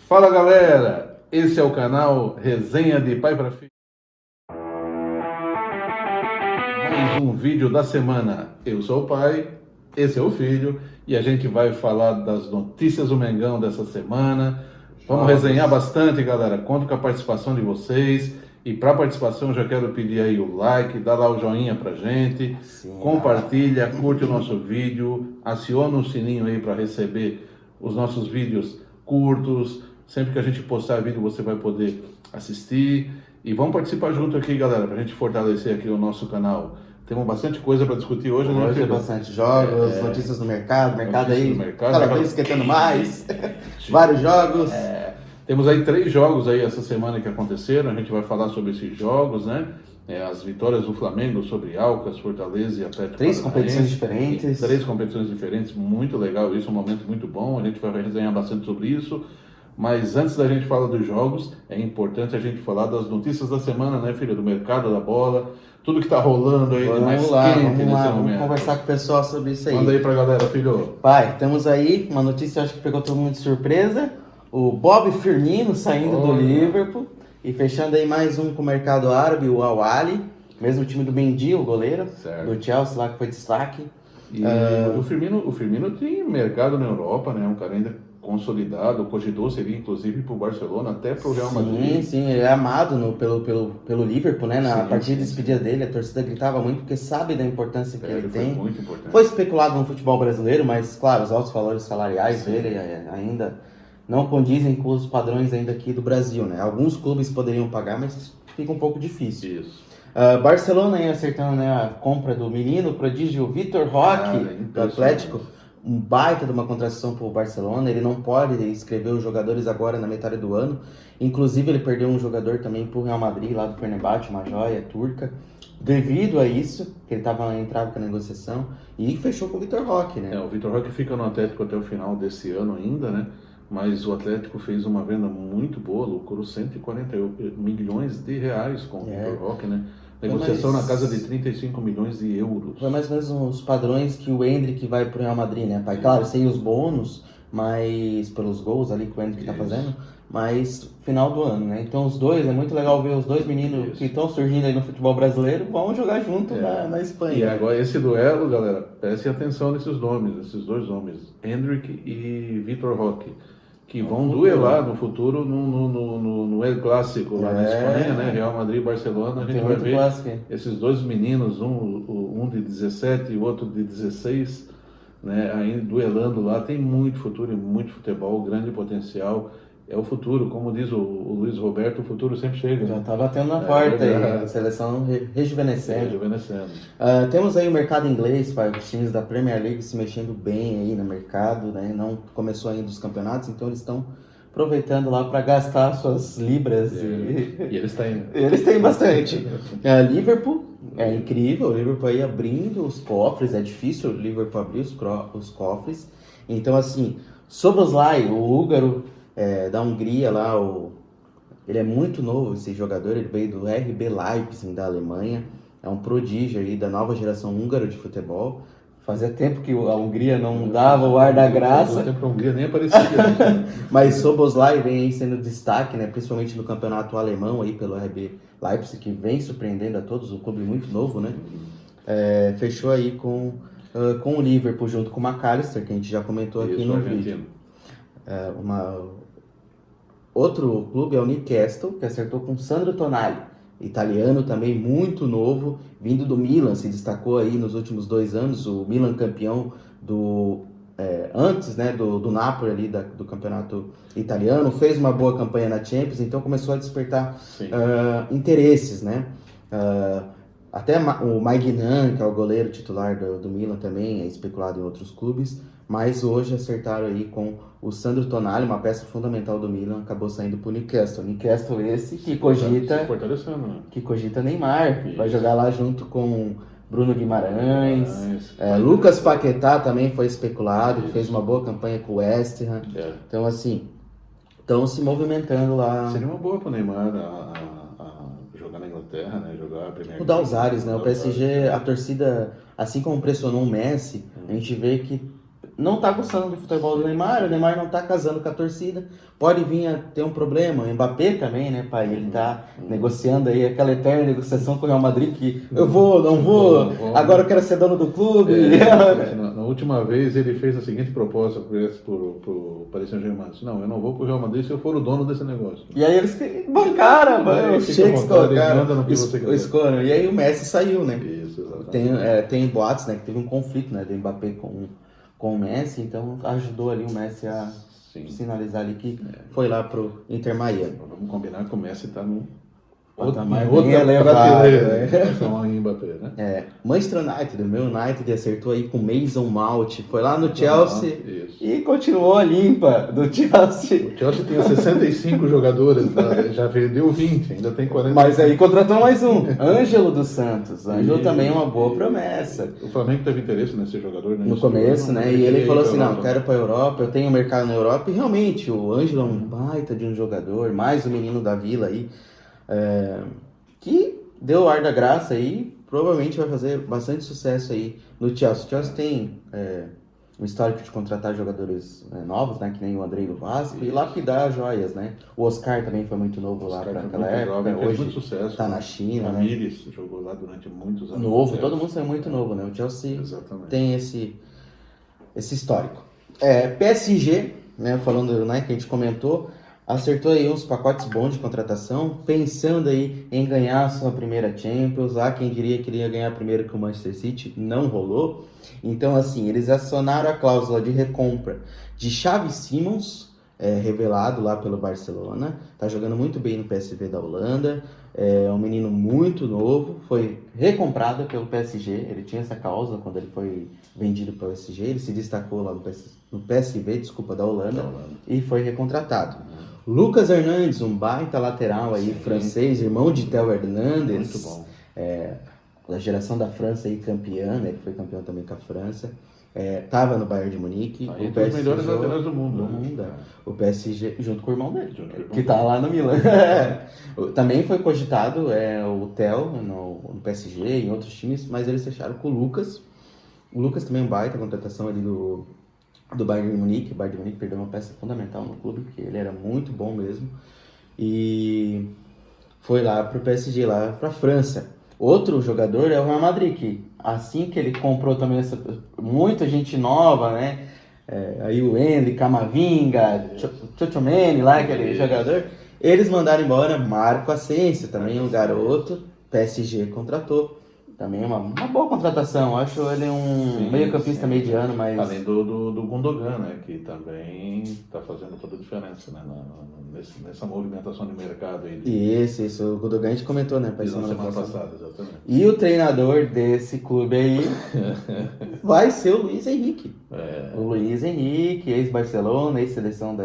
Fala galera, esse é o canal Resenha de Pai para Filho. Mais um vídeo da semana. Eu sou o pai, esse é o filho e a gente vai falar das notícias do Mengão dessa semana. Vamos resenhar bastante, galera. Conto com a participação de vocês. E para participação já quero pedir aí o like, dá lá o joinha pra gente, compartilha, curte o nosso vídeo, aciona o sininho aí para receber os nossos vídeos curtos. Sempre que a gente postar vídeo você vai poder assistir. E vamos participar junto aqui, galera, pra gente fortalecer aqui o nosso canal. Temos bastante coisa para discutir hoje, né, Hoje é filho? bastante jogos, notícias do mercado aí, do mercado, cada vez esquentando mais, vários jogos. Temos aí 3 jogos aí essa semana que aconteceram, a gente vai falar sobre esses jogos, né? As vitórias do Flamengo sobre Alcas, Fortaleza e Atlético 3 Paranaense. competições diferentes. 3 competições diferentes, muito legal isso, um momento muito bom, a gente vai resenhar bastante sobre isso. Mas antes da gente falar dos jogos, é importante a gente falar das notícias da semana, né, filho? Do mercado da bola, tudo que tá rolando aí de mais quente nesse momento. Vamos conversar com o pessoal sobre isso aí. Manda aí pra galera, filho. Pai, temos aí uma notícia, acho que pegou todo mundo de surpresa. O Bob Firmino saindo do Liverpool e fechando aí mais um com o mercado árabe, o Al Ahly, mesmo time do Mendy, o goleiro, do Chelsea lá que foi destaque. E o Firmino tem mercado na Europa, né? Um cara ainda consolidado, cogitou seria inclusive para o Barcelona, até para o Real Madrid. Sim, ele é amado pelo Liverpool, né? Na partida de despedida dele, a torcida gritava muito porque sabe da importância que ele tem. Muito importante. Foi especulado no futebol brasileiro, mas claro, os altos valores salariais dele ainda não condizem com os padrões ainda aqui do Brasil, né? Alguns clubes poderiam pagar, mas fica um pouco difícil. Isso. Barcelona aí acertando, né, a compra do menino prodígio Vitor Roque, do Atlético. Um baita de uma contratação para o Barcelona. Ele não pode inscrever os jogadores agora na metade do ano. Inclusive ele perdeu um jogador também para o Real Madrid, lá do Fenerbahçe, uma joia turca. Devido a isso, que ele entrava com a negociação e fechou com o Vitor Roque, né? O Vitor Roque fica no Atlético até o final desse ano ainda, né? Mas o Atlético fez uma venda muito boa, lucrou 140 milhões de reais com o Vitor Roque, né? Negociação na casa de 35 milhões de euros. Foi mais ou menos os padrões que o Endrick vai pro Real Madrid, né, pai? Claro, sem os bônus, mas pelos gols ali que o Endrick tá fazendo, mas final do ano, né? Então os dois, é muito legal ver os dois meninos que estão surgindo aí no futebol brasileiro, vão jogar junto na Espanha. E agora esse duelo, galera, prestem atenção nesses dois nomes, Endrick e Vitor Roque, que vão duelar no futuro no El Clássico lá na Espanha, né? Real Madrid e Barcelona. A gente vai ver esses dois meninos, um de 17 e o outro de 16, né? Ainda duelando lá. Tem muito futuro e muito futebol, grande potencial. É o futuro, como diz o Luiz Roberto, o futuro sempre chega. Já tá batendo na porta aí, a seleção rejuvenescendo. Temos aí o mercado inglês, pai, os times da Premier League se mexendo bem aí no mercado, né? Não começou ainda os campeonatos, então eles estão aproveitando lá para gastar suas libras. E eles têm. Eles têm bastante. Liverpool, é incrível, o Liverpool aí abrindo os cofres, é difícil o Liverpool abrir os cofres. Então, assim, Szoboszlai, o húngaro, da Hungria lá, ele é muito novo esse jogador, ele veio do RB Leipzig da Alemanha, é um prodígio aí da nova geração húngara de futebol. Fazia tempo que a Hungria não dava o ar da graça. Fazia tempo que a Hungria nem aparecia. Mas Szoboszlai vem aí sendo destaque, né, principalmente no campeonato alemão aí pelo RB Leipzig, que vem surpreendendo a todos, um clube muito novo, né? Fechou aí com o Liverpool junto com o McAllister, que a gente já comentou aqui no vídeo. Outro clube é o Newcastle, que acertou com Sandro Tonali, italiano também, muito novo, vindo do Milan, se destacou aí nos últimos 2 anos, o Milan campeão antes, né, do Napoli ali, do campeonato italiano, fez uma boa campanha na Champions, então começou a despertar interesses, né? Até o Maignan, que é o goleiro titular do Milan também, é especulado em outros clubes, mas hoje acertaram aí com o Sandro Tonali, uma peça fundamental do Milan, acabou saindo pro Newcastle. Newcastle esse que cogita Neymar, vai jogar lá junto com Bruno Guimarães, Lucas Paquetá também foi especulado, fez uma boa campanha com o West Ham. Então assim, estão se movimentando lá. Seria uma boa pro Neymar jogar na Inglaterra, né? Jogar a Premier League. Mudar os ares, né? O PSG, a torcida, assim como pressionou o Messi, a gente vê que não tá gostando do futebol do Neymar, o Neymar não tá casando com a torcida, pode vir a ter um problema, o Mbappé também, né, pai, ele tá negociando aí aquela eterna negociação com o Real Madrid, que eu vou, não vou, agora eu quero ser dono do clube. Na última vez ele fez a seguinte proposta pro Paris Saint-Germain, não, eu não vou pro Real Madrid se eu for o dono desse negócio. E aí eles bancaram, mano, os Sheiks colocaram o escoram, e aí o Messi saiu, né. Isso, exatamente. Tem boatos, né, que teve um conflito, né, do Mbappé com o Messi, então ajudou ali o Messi a sinalizar ali que foi lá pro Inter Miami. Vamos combinar que o Messi tá no outra prateleira, em Mbappé, né? Manchester United, o meu United acertou aí com Mason Mount, foi lá no Chelsea e continuou limpa do Chelsea. O Chelsea tinha 65 jogadores, já vendeu 20, ainda tem 40. Mas aí contratou mais um, Ângelo dos Santos. Ângelo também é uma boa promessa. O Flamengo teve interesse nesse jogador, né? No começo, né? E ele falou assim, não, quero pra Europa, eu tenho mercado na Europa. E realmente, o Ângelo é um baita de um jogador, mais o menino da Vila aí. Que deu o ar da graça aí, provavelmente vai fazer bastante sucesso aí no Chelsea. O Chelsea tem um histórico de contratar jogadores novos, né, que nem o Andrei do Vasco, e lapidar joias, né? O Oscar também foi muito novo lá para aquela época, hoje muito sucesso, tá na China, né? Ramires jogou lá durante muitos anos. Novo, todo mundo saiu muito novo, né? O Chelsea tem esse histórico. PSG, né, falando, né, que a gente comentou, acertou aí uns pacotes bons de contratação, pensando aí em ganhar a sua primeira Champions. Lá quem diria que iria ganhar primeiro que o Manchester City, não rolou. Então, assim, eles acionaram a cláusula de recompra de Xavi Simons, revelado lá pelo Barcelona, tá jogando muito bem no PSV da Holanda, é um menino muito novo, foi recomprado pelo PSG, ele tinha essa cláusula quando ele foi vendido para o PSG, ele se destacou lá no PSV, da Holanda, e foi recontratado. Lucas Hernandes, um baita lateral aí, francês, irmão de Theo Hernandes. Muito bom. Da geração da França aí, campeã, né? Que foi campeão também com a França. Tava no Bayern de Munique. O PSG, os melhores laterais do mundo. O PSG, junto com o irmão dele, que tá lá no Milan. Também foi cogitado o Theo no PSG, em outros times, mas eles fecharam com o Lucas. O Lucas também é um baita contratação ali do Bayern de Munique. O Bayern de Munique perdeu uma peça fundamental no clube, porque ele era muito bom mesmo. E foi lá pro PSG, lá pra França. Outro jogador é o Real Madrid, que assim que ele comprou também muita gente nova, né? Aí o Henry, Camavinga, Tchotchomeni lá, aquele jogador. Eles mandaram embora Marco Asensio, também um garoto. PSG contratou. Também é uma boa contratação. Acho ele um meio-campista mediano, mas... Além do Gundogan, né? Que também está fazendo toda a diferença, né? Nessa movimentação de mercado aí. Isso. O Gundogan a gente comentou, né? Semana passada, exatamente. E o treinador desse clube aí vai ser o Luiz Henrique. O Luiz Henrique, ex-Barcelona, ex-seleção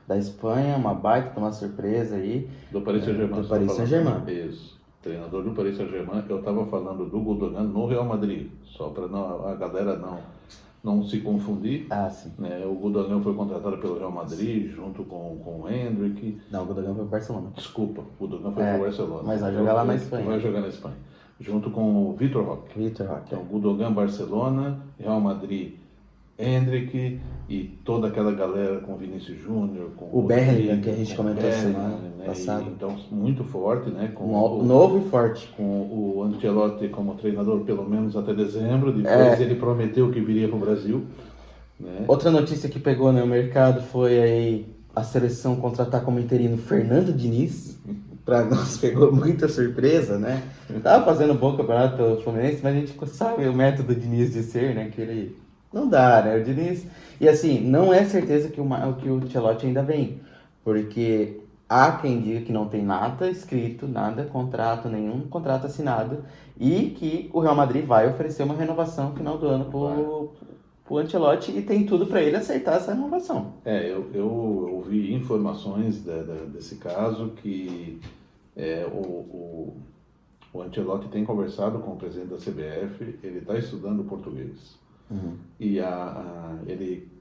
da Espanha. Uma baita, uma surpresa aí. Do Paris Saint-Germain. Do Paris Saint-Germain. Isso. Treinador do Paris Saint-Germain, eu estava falando do Gundogan no Real Madrid, só para a galera não se confundir. Sim. Né? O Gundogan foi contratado pelo Real Madrid, junto com o Hendrick. Não, o Gundogan foi para o Barcelona. Desculpa, o Gundogan foi para o Barcelona. Mas vai jogar lá na Espanha. Vai jogar na Espanha, junto com o Vitor Roque. Então, Gundogan, Barcelona, Real Madrid, Hendrick e toda aquela galera com Vinícius Júnior, com o Bellingham, que a gente comentou semana passada. Então, muito forte, né? Novo e forte. Com o Ancelotti como treinador, pelo menos até dezembro. Depois ele prometeu que viria para o Brasil. Né? Outra notícia que pegou no mercado foi aí a seleção contratar como interino Fernando Diniz. Para nós pegou muita surpresa, né? Tava fazendo um bom campeonato pelo Fluminense, mas a gente sabe o método Diniz de ser, né? Que ele... Não dá, né? O Diniz... E assim, não é certeza que o Ancelotti ainda vem. Porque há quem diga que não tem nada escrito, nenhum contrato assinado. E que o Real Madrid vai oferecer uma renovação no final do ano pro Ancelotti. E tem tudo para ele aceitar essa renovação. Eu ouvi informações desse caso que o Ancelotti tem conversado com o presidente da CBF. Ele está estudando português. E ele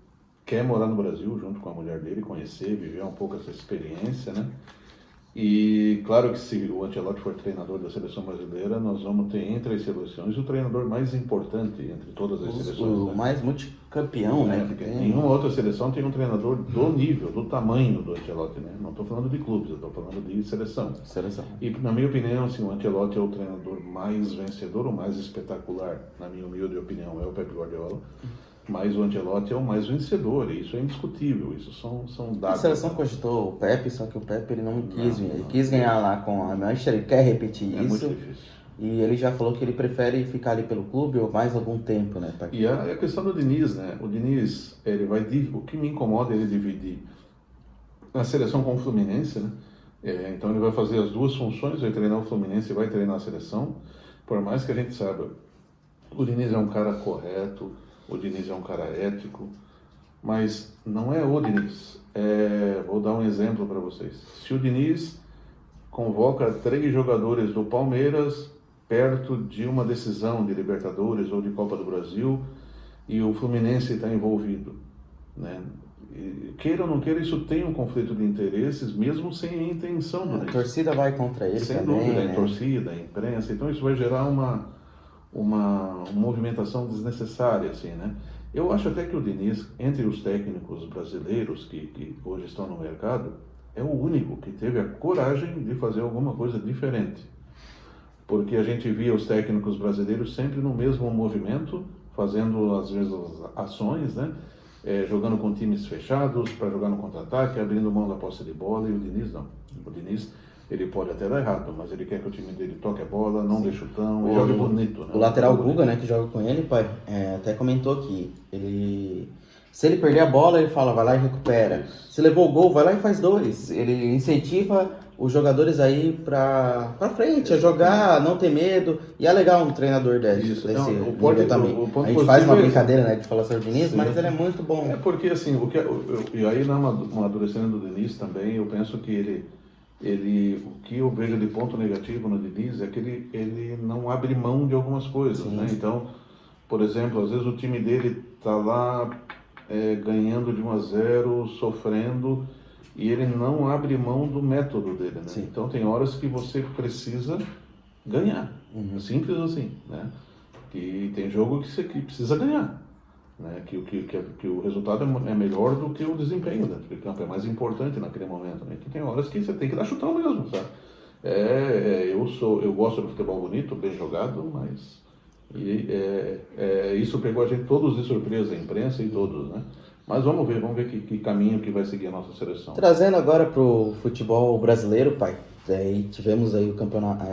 quer morar no Brasil junto com a mulher dele, conhecer, viver um pouco essa experiência, né? E claro que se o Ancelotti for treinador da seleção brasileira, nós vamos ter entre as seleções o treinador mais importante entre todas as seleções. O né? mais multicampeão, né? Que Porque tem. nenhuma outra seleção tem um treinador do nível, do tamanho do Ancelotti, né? Não estou falando de clubes, eu estou falando de seleção. Seleção. E na minha opinião, assim, o Ancelotti é o treinador mais vencedor, o mais espetacular, na minha humilde opinião, é o Pep Guardiola. Mas o Ancelotti é o mais vencedor, e isso é indiscutível, isso são A dados. seleção cogitou o Pepe, só que o Pepe ele não quis vir. Ele quis não. ganhar lá com a Manchester, ele quer repetir É muito isso. difícil. E ele já falou que ele prefere ficar ali pelo clube ou mais algum tempo, né? E a questão do Diniz, né? O Diniz, ele vai o que me incomoda é ele dividir a seleção com o Fluminense, né? Então ele vai fazer as duas funções, vai treinar o Fluminense e vai treinar a seleção. Por mais que a gente saiba, o Diniz é um cara correto, o Diniz é um cara ético, mas não é o Diniz. Vou dar um exemplo para vocês. Se o Diniz convoca 3 jogadores do Palmeiras perto de uma decisão de Libertadores ou de Copa do Brasil e o Fluminense está envolvido, né? E, queira ou não queira, isso tem um conflito de interesses, mesmo sem a intenção do A Diniz. torcida vai contra ele Sem também, dúvida, né? a torcida, a imprensa, então isso vai gerar uma movimentação desnecessária, assim, né? Eu acho até que o Diniz, entre os técnicos brasileiros que hoje estão no mercado, é o único que teve a coragem de fazer alguma coisa diferente. Porque a gente via os técnicos brasileiros sempre no mesmo movimento, fazendo as mesmas ações, né? Jogando com times fechados para jogar no contra-ataque, abrindo mão da posse de bola, e o Diniz não. O Diniz, ele pode até dar errado, mas ele quer que o time dele toque a bola, não dê chutão, e jogue bonito. Né? O lateral Guga, né, que joga com ele, pai, até comentou que se ele perder a bola, ele fala, vai lá e recupera. Isso. Se levou o gol, vai lá e faz 2. Ele incentiva os jogadores aí pra frente, a jogar, não ter medo. E é legal um treinador desse Então, nível também. o ponto A gente faz uma positivo é brincadeira, né, de falar sobre o Diniz, Sim. mas ele é muito bom. Porque assim, e aí na amadurecendo do Diniz também, eu penso que o que eu vejo de ponto negativo no Diniz é que ele não abre mão de algumas coisas, né? Então, por exemplo, às vezes o time dele tá lá ganhando de 1-0, sofrendo, e ele não abre mão do método dele, né? Sim. Então tem horas que você precisa ganhar, simples assim, né? Que tem jogo que você precisa ganhar, né? Que o resultado é melhor do que o desempenho dentro do campo, é mais importante naquele momento, né? Que tem horas que você tem que dar chutão mesmo, sabe? Eu gosto do futebol bonito, bem jogado, mas isso pegou a gente todos de surpresa, a imprensa e todos, né? Mas vamos ver que caminho que vai seguir a nossa seleção. Trazendo agora pro futebol brasileiro, pai, tivemos aí o campeonato,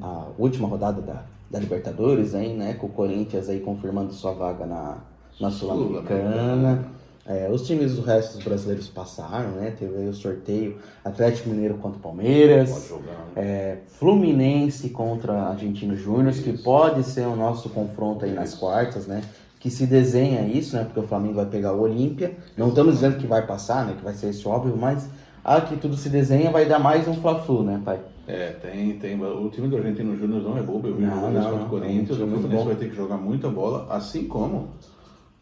a última rodada da Libertadores, aí, né, com o Corinthians aí confirmando sua vaga na Sul-Americana. Os times do resto dos brasileiros passaram, né? Teve aí o sorteio Atlético Mineiro contra o Palmeiras, Pode jogar, né? Fluminense contra Argentino Júnior, que pode ser o nosso confronto aí nas quartas, né? Que se desenha isso, né? Porque o Flamengo vai pegar o Olímpia. Não estamos dizendo que vai passar, né? Que vai ser esse óbvio, mas que tudo se desenha vai dar mais um Fla-Flu, né, pai? Tem. O time do Argentino Júnior não é bobo. Eu vi o jogo contra o Corinthians. O Fluminense vai ter que jogar muita bola, assim como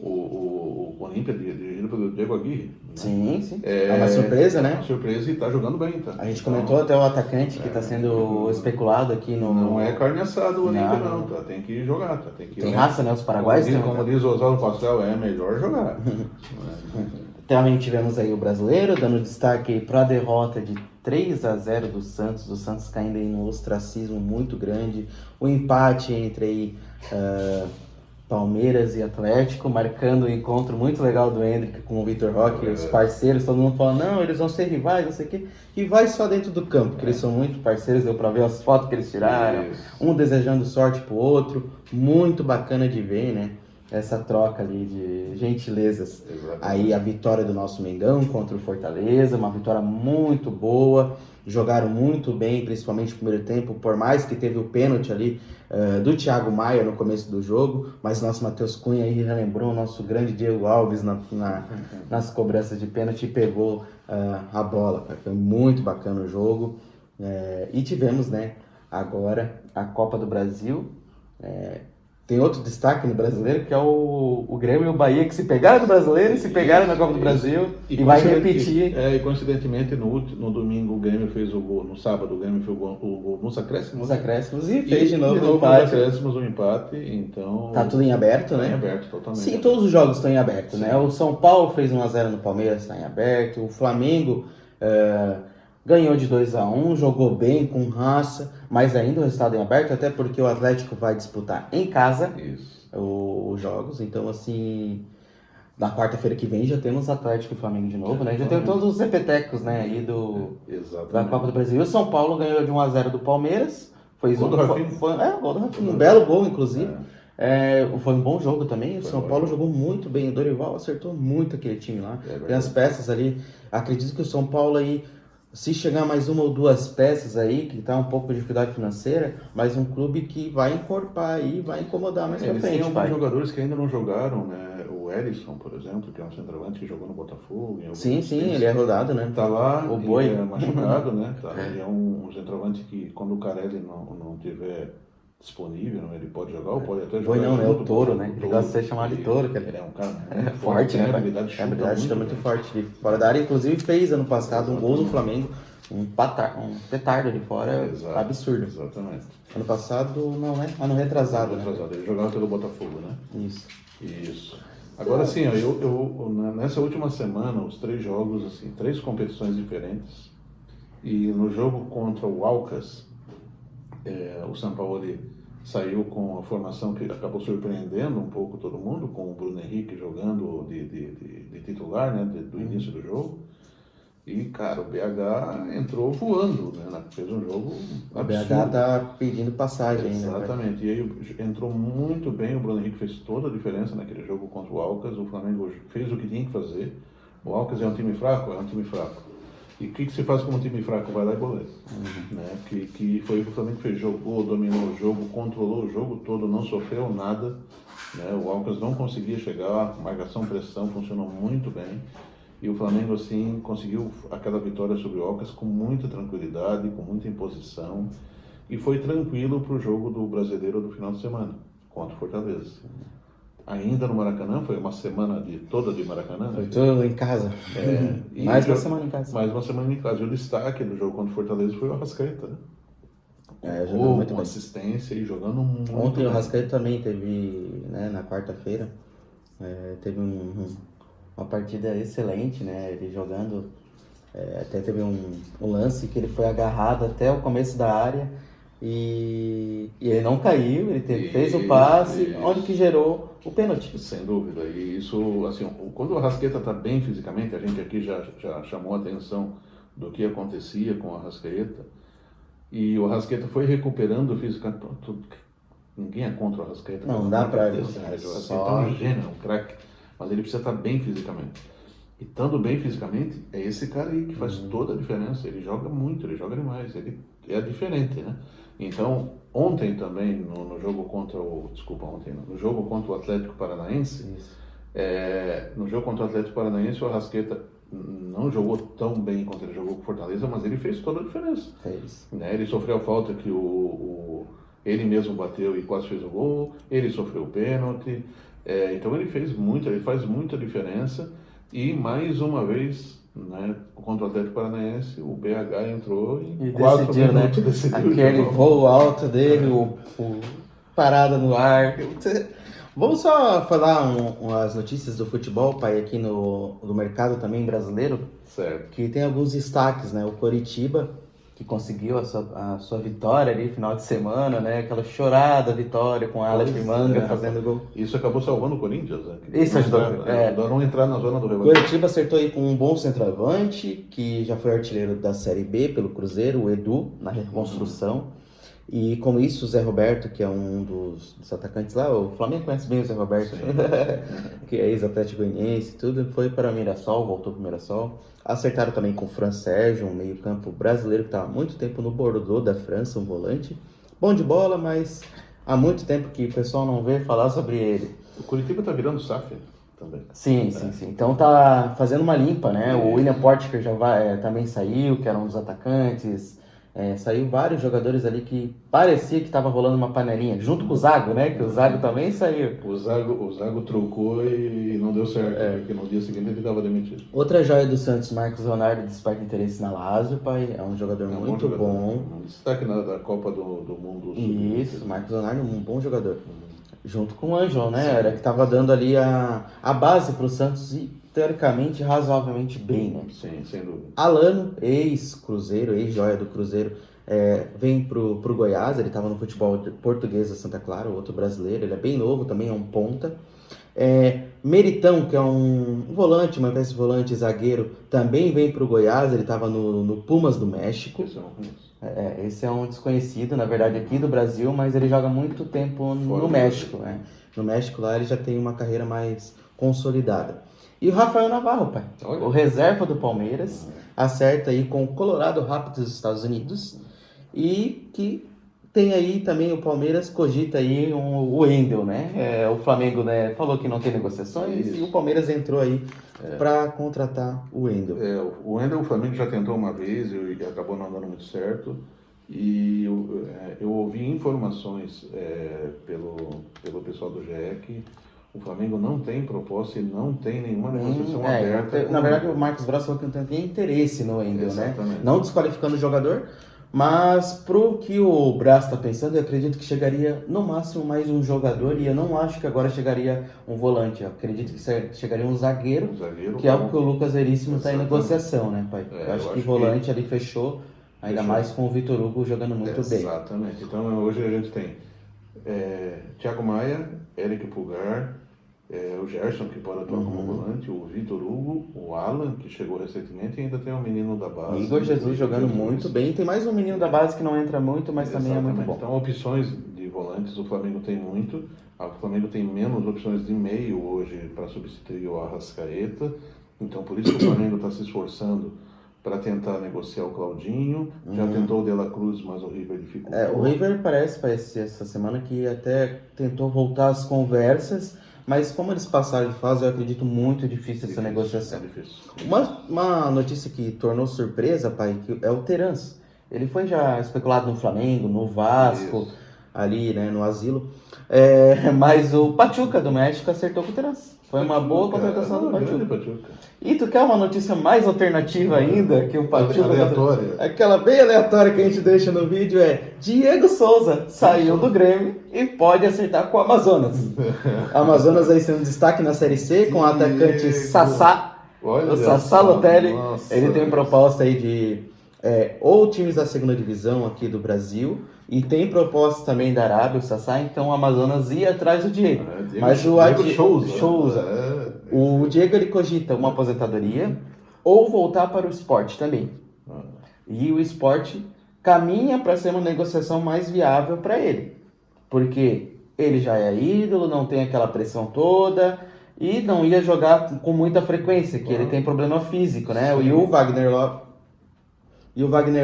o Olímpia, dirigido pelo Diego Aguirre. Né? Sim. É uma surpresa, né? É uma surpresa e tá jogando bem, tá? A gente comentou até o atacante que está sendo especulado aqui no... Não é carne assada o Olímpia, não, tá? Tem que jogar, tá? Tem raça, né? Os paraguaios tem. Como diz o Oswaldo Pascal, é melhor jogar. Também tivemos aí o brasileiro, dando destaque para a derrota de 3-0 do Santos caindo aí no ostracismo muito grande, o empate entre aí, Palmeiras e Atlético, marcando um encontro muito legal do Endrick com o Vitor Roque, os parceiros, todo mundo falando, não, eles vão ser rivais, não sei o quê, rivais só dentro do campo, porque eles são muito parceiros, deu pra ver as fotos que eles tiraram, um desejando sorte pro outro, muito bacana de ver, né, essa troca ali de gentilezas. Exatamente. Aí a vitória do nosso Mengão contra o Fortaleza, uma vitória muito boa, jogaram muito bem, principalmente no primeiro tempo, por mais que teve o pênalti ali do Thiago Maia no começo do jogo, mas nosso Matheus Cunha aí relembrou o nosso grande Diego Alves nas cobranças de pênalti e pegou a bola. Foi muito bacana o jogo. E tivemos, né, agora a Copa do Brasil, tem outro destaque no brasileiro, que é o Grêmio e o Bahia, que se pegaram no brasileiro e se pegaram na Copa do Brasil e vai repetir. E coincidentemente no domingo o Grêmio fez o gol, no sábado o Grêmio fez o gol nos acréscimos. Nos acréscimos e fez de novo no empate. Nos acréscimos o empate, então... Tá tudo em aberto, né? Tá em aberto, totalmente. Sim, todos os jogos estão em aberto, né? O São Paulo fez 1-0 no Palmeiras, está em aberto. O Flamengo ganhou de 2-1, jogou bem, com raça, mas ainda o resultado é em aberto, até porque o Atlético vai disputar em casa os jogos. Então, assim, na quarta-feira que vem já temos Atlético e Flamengo de novo, né? Já tem todos os repetecos, né, aí da Copa do Brasil. O São Paulo ganhou de 1-0 do Palmeiras. Foi gol do Rafinha. Gol do Rafinha. Um belo gol, inclusive. Foi um bom jogo também. O São Paulo jogou muito bem. O Dorival acertou muito aquele time lá. Tem as peças ali. Acredito que o São Paulo aí, se chegar mais uma ou duas peças aí, que tá um pouco de dificuldade financeira, mas um clube que vai encorpar aí, vai incomodar mais pra frente. Tem alguns jogadores que ainda não jogaram, né? O Erisson, por exemplo, que é um centroavante que jogou no Botafogo. Sim, ele é rodado, né? Tá lá, o Boi. Ele é machucado, né? Ele é um centroavante que, quando o Carelli não tiver disponível, ele pode jogar ou pode até jogar. Boi não, é o Touro, né? Ele gosta de ser chamado de Touro. Ele é um cara muito forte, né? A habilidade está muito forte. De fora da área, inclusive fez ano passado um gol do Flamengo, um petardo ali fora, absurdo. Exatamente. Ano passado não, né? Ano retrasado, né? Ele jogava pelo Botafogo, né? Isso. Agora sim, eu nessa última semana, os 3 jogos, assim, 3 competições diferentes, e no jogo contra o Alcas, o Sampaoli saiu com a formação que acabou surpreendendo um pouco todo mundo, com o Bruno Henrique jogando de titular, né, do início do jogo. E, cara, o BH entrou voando, né? Fez um jogo absurdo. O BH tá pedindo passagem ainda. Exatamente. E aí entrou muito bem, o Bruno Henrique fez toda a diferença naquele jogo contra o Alcas. O Flamengo fez o que tinha que fazer. O Alcas é um time fraco? É um time fraco. E o que se faz com um time fraco? Vai lá e goleiro. Né? Que foi o que o Flamengo fez. Jogou, dominou o jogo, controlou o jogo todo, não sofreu nada. Né? O Alcas não conseguia chegar, marcação, pressão, funcionou muito bem. E o Flamengo, assim, conseguiu aquela vitória sobre o Alcas com muita tranquilidade, com muita imposição. E foi tranquilo para o jogo do Brasileiro do final de semana, contra o Fortaleza. Ainda no Maracanã, foi uma semana toda de Maracanã. Foi tudo em casa. Mais uma semana em casa. Mais uma semana em casa. E o destaque do jogo contra o Fortaleza foi o Arrascaeta, né? Jogando muito com bem. Assistência e jogando muito Ontem bem. o Arrascaeta também teve, né, na quarta-feira, teve uma partida excelente, né? Ele jogando, até teve um lance que ele foi agarrado até o começo da área e ele não caiu, ele fez o passe, onde que gerou o pênalti. Sem dúvida. E isso, assim, quando o Arrascaeta está bem fisicamente, a gente aqui já chamou a atenção do que acontecia com o Arrascaeta, e o Arrascaeta foi recuperando fisicamente. Ninguém é contra o Arrascaeta. Não dá pra... O Arrascaeta é um gênio, um craque. Mas ele precisa estar bem fisicamente. E estando bem fisicamente, é esse cara aí que faz toda a diferença. Ele joga muito, ele joga demais. Ele é diferente, né? Então, ontem também, no jogo contra o... Desculpa, ontem não. No jogo contra o Atlético Paranaense, no jogo contra o Atlético Paranaense, o Arrascaeta não jogou tão bem quanto ele jogou com o Fortaleza, mas ele fez toda a diferença. Né? Ele sofreu a falta que ele mesmo bateu e quase fez o gol. Ele sofreu o pênalti. Então ele faz muita diferença e mais uma vez, né, contra o Atlético Paranaense, o BH entrou e 4 decidiu, minutos, né? decidiu. Aquele voo alto dele, o parada no ar. Vamos só falar as notícias do futebol, pai, aqui no mercado também brasileiro. Certo. Que tem alguns destaques, né? O Coritiba, que conseguiu a sua vitória ali no final de semana, né? Aquela chorada vitória com a Ala de Manga fazendo gol. Isso acabou salvando o Corinthians, né? Isso ajudou. Ajudou a não entrar na zona do rebaixamento. Coritiba acertou aí com um bom centroavante, que já foi artilheiro da Série B pelo Cruzeiro, o Edu, na reconstrução. E com isso, o Zé Roberto, que é um dos atacantes lá, o Flamengo conhece bem o Zé Roberto, que é ex-Atlético Goianiense e tudo, foi para o Mirassol, voltou para o Mirassol. Acertaram também com o Fran Sérgio, um meio-campo brasileiro que estava há muito tempo no Bordeaux da França, um volante. Bom de bola, mas há muito tempo que o pessoal não vê falar sobre ele. O Coritiba está virando SAF também. Sim. Então tá fazendo uma limpa, né? O William Potker também saiu, que era um dos atacantes. Saiu vários jogadores ali que parecia que estava rolando uma panelinha, junto com o Zago, né? Que o Zago também saiu. O Zago trocou e não deu certo, porque no dia seguinte ele estava demitido. Outra joia do Santos, Marcos Leonardo, desperta interesse na Lazio, pai. É um jogador muito bom. Um destaque da Copa do Mundo. Isso, Marcos Leonardo, um bom jogador. Junto com o Ângelo, né? Sim. Era que estava dando ali a base para o Santos e, teoricamente, razoavelmente bem, né? Sim, sem dúvida. Alano, ex-Cruzeiro, ex-joia do Cruzeiro, vem pro Goiás. Ele estava no futebol português da Santa Clara, outro brasileiro. Ele é bem novo, também é um ponta. Meritão, que é um volante, uma espécie de volante zagueiro, também vem pro Goiás. Ele estava no Pumas do México. Esse é um desconhecido, na verdade, aqui do Brasil, mas ele joga muito tempo no México. No México, lá, ele já tem uma carreira mais consolidada. E o Rafael Navarro, pai, o reserva do Palmeiras, acerta aí com o Colorado Rapids dos Estados Unidos, e que tem aí também o Palmeiras cogita aí o Wendel, né? O Flamengo, né, falou que não tem negociações. E o Palmeiras entrou aí para contratar o Wendel. O Wendel, o Flamengo já tentou uma vez e acabou não dando muito certo. E eu ouvi informações pelo pessoal do GE que o Flamengo não tem proposta e não tem nenhuma negociação aberta. Na verdade, o Marcos Braz falou que não tem interesse no Wendel, né? Não desqualificando o jogador, mas pro que o Braz está pensando, eu acredito que chegaria no máximo mais um jogador, e eu não acho que agora chegaria um volante. Eu acredito que chegaria um zagueiro que é o que o Lucas Veríssimo está em negociação, né, pai? Eu acho que volante ali fechou, ainda mais com o Vitor Hugo jogando muito bem. Exatamente. Então hoje a gente tem Thiago Maia, Eric Pulgar, o Gerson, que pode atuar como volante, o Vitor Hugo, o Alan, que chegou recentemente, e ainda tem um menino da base. Igor Jesus jogando muito bem. Tem mais um menino da base que não entra muito, mas também é muito bom. Então, opções de volantes, o Flamengo tem muito. O Flamengo tem menos opções de meio hoje para substituir o Arrascaeta. Então, por isso que o Flamengo está se esforçando para tentar negociar o Claudinho. Já tentou o De La Cruz, mas o River dificultou. O River parece essa semana que até tentou voltar às conversas, mas como eles passaram de fase, eu acredito muito difícil essa negociação. Uma notícia que tornou surpresa, pai, que é o Terans. Ele foi já especulado no Flamengo, no Vasco, ali, né, no asilo. Mas o Pachuca do México acertou com o Terans. Foi uma boa contratação do Pachuca. E tu quer uma notícia mais alternativa ainda que o Pachuca? Aleatória. Aquela bem aleatória que a gente deixa no vídeo Diego Souza saiu do Grêmio e pode acertar com o Amazonas. Amazonas aí sendo destaque na Série C com o atacante Sassá. O Sassá Lotelli. Ele tem proposta aí de ou times da segunda divisão aqui do Brasil, e tem proposta também da Arábia, o Sassá. Então o Amazonas ia atrás do Diego. Mas o Diego ele cogita uma aposentadoria ou voltar para o esporte também. E o esporte caminha para ser uma negociação mais viável para ele, porque ele já é ídolo, não tem aquela pressão toda e não ia jogar com muita frequência, que ele tem problema físico, né? E o Wagner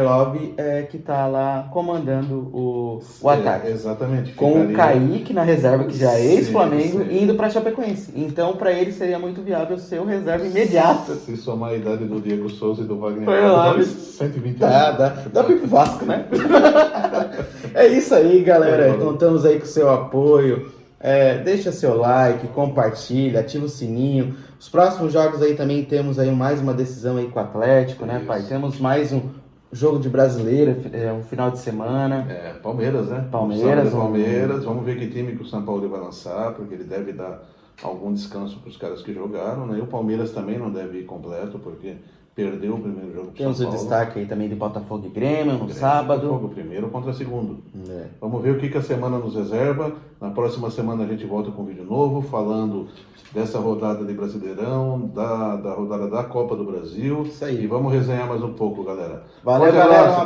Love que tá lá comandando o ataque. Exatamente. Com o Kaique na reserva, que já é ex-Flamengo, indo para Chapecoense. Então, para ele seria muito viável ser o reserva imediato. Se somar a idade do Diego Souza e do Wagner Love, 120 anos. Dá para ir pro Vasco, né? É isso aí, galera. Contamos aí com o seu apoio. Deixa seu like, compartilha, ativa o sininho. Os próximos jogos aí também temos aí mais uma decisão aí com o Atlético, né, pai? Temos mais um jogo de Brasileiro, um final de semana. Palmeiras, né? Palmeiras. Vamos ver que time que o São Paulo vai lançar, porque ele deve dar algum descanso para os caras que jogaram, né? E o Palmeiras também não deve ir completo, porque perdeu o primeiro jogo pro São Paulo. Temos o destaque aí também de Botafogo e Grêmio no sábado. Botafogo primeiro contra segundo. Vamos ver o que a semana nos reserva. Na próxima semana a gente volta com um vídeo novo, falando dessa rodada de Brasileirão, da rodada da Copa do Brasil. Isso aí. E vamos resenhar mais um pouco, galera. Valeu, galera.